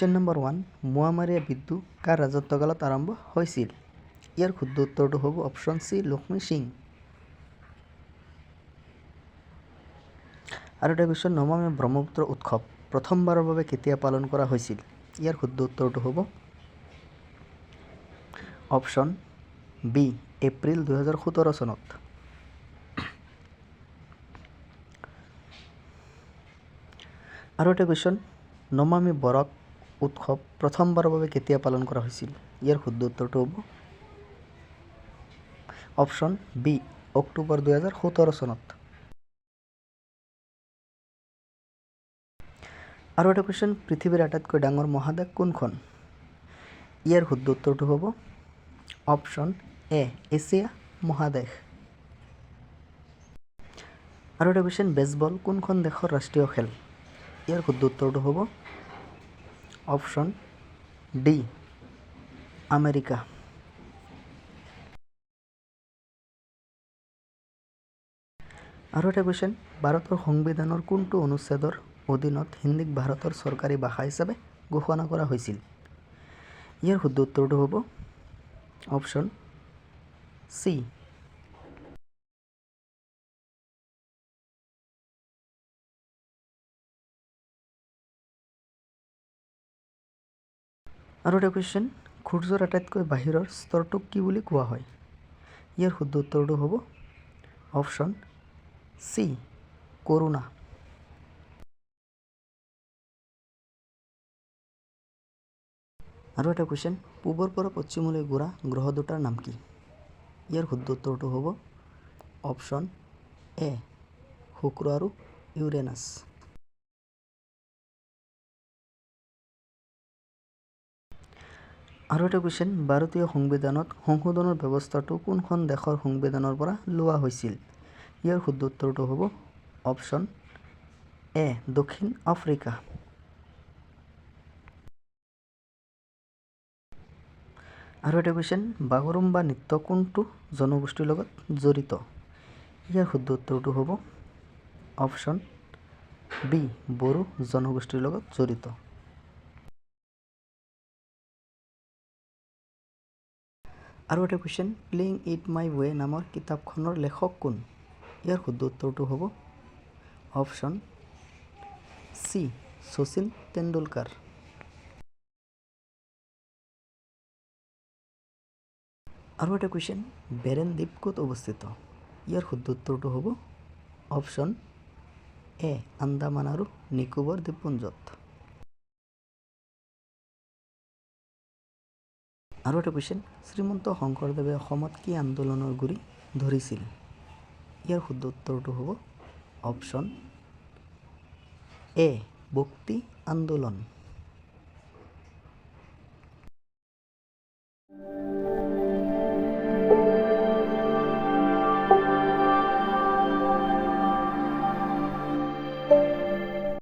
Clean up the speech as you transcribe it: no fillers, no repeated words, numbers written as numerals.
Question number 1 Moamoria বিদ্ৰোহ কাৰ ৰাজত্বকালত আৰম্ভ হৈছিল? ইয়াৰ শুদ্ধ উত্তৰটো হ'ব অপশ্যন চি লক্ষ্মী সিং। আৰু এটা কুৱেশ্যন নমামী ব্ৰহ্মপুত্ৰ উৎসৱ প্ৰথমবাৰৰ বাবে কেতিয়া পালন কৰা হৈছিল? ইয়াৰ শুদ্ধ উত্তৰটো হ'ব অপশ্যন বি এপ্ৰিল 2017 চনত। আৰু এটা কুৱেশ্যন নমামী বৰাক উৎসৱ প্ৰথমবাৰৰ বাবে কেতিয়া পালন কৰা হৈছিল? ইয়াৰ শুদ্ধ উত্তৰটো হ'ব অপশ্যন বি অক্টোবৰ 2017 চনত। আৰু এটা কুৱেশ্যন পৃথিৱীৰ আটাইতকৈ ডাঙৰ মহাদেশ কোনখন? ইয়াৰ শুদ্ধ উত্তৰটো হ'ব অপশ্যন এ এছিয়া মহাদেশ। আৰু এটা কুৱেশ্যন বেছবল কোনখন দেশৰ ৰাষ্ট্ৰীয় খেল? ইয়াৰ শুদ্ধ উত্তৰটো হ'ব অপশ্যন ডি আমেৰিকা। আৰু এটা কুৱেশ্যন ভাৰতৰ সংবিধানৰ কোনটো অনুচ্ছেদৰ অধীনত হিন্দীক ভাৰতৰ চৰকাৰী ভাষা হিচাপে ঘোষণা কৰা হৈছিল? ইয়াৰ শুদ্ধ উত্তৰটো হ'ব অপশ্যন চি আৰু এটা কুৱেশ্যন সূৰ্যৰ আটাইতকৈ বাহিৰৰ স্তৰটোক কি বুলি কোৱা হয়? ইয়াৰ শুদ্ধ উত্তৰটো হ'ব অপশ্যন চি কৰোণা। আৰু এটা কুৱেশ্যন পূবৰ পৰা পশ্চিমলৈ ঘূৰা গ্ৰহ দুটাৰ নাম কি? ইয়াৰ শুদ্ধ উত্তৰটো হ'ব অপশ্যন এ শুক্ৰ আৰু ইউৰেনাছ। আৰু এটা কুৱেশ্যন ভাৰতীয় সংবিধানত সংশোধনৰ ব্যৱস্থাটো কোনখন দেশৰ সংবিধানৰ পৰা লোৱা হৈছিল? ইয়াৰ শুদ্ধ উত্তৰটো হ'ব অপশ্যন এ দক্ষিণ আফ্ৰিকা। আৰু এটা কুৱেশ্যন বাগৰুম্বা নৃত্য কোনটো জনগোষ্ঠীৰ লগত জড়িত? ইয়াৰ শুদ্ধ উত্তৰটো হ'ব অপশ্যন বি বড়ো জনগোষ্ঠীৰ লগত জড়িত। আৰু এটা কুৱেশ্যন প্লেইং ইট মাই ৱে নামৰ কিতাপখনৰ লেখক কোন? ইয়াৰ শুদ্ধ উত্তৰটো হ'ব অপশ্যন চি শচীন তেণ্ডুলকাৰ। আৰু এটা কুৱেশ্যন বেৰেন দ্বীপ ক'ত অৱস্থিত? ইয়াৰ শুদ্ধ উত্তৰটো হ'ব অপশ্যন এ আন্দামান আৰু নিকোবৰ দ্বীপপুঞ্জত। আৰু এটা কুৱেশ্যন শ্ৰীমন্ত শংকৰদেৱে অসমত কি আন্দোলনৰ গুৰি ধৰিছিল? ইয়াৰ শুদ্ধ উত্তৰটো হ'ব অপশ্যন এ ভক্তি আন্দোলন।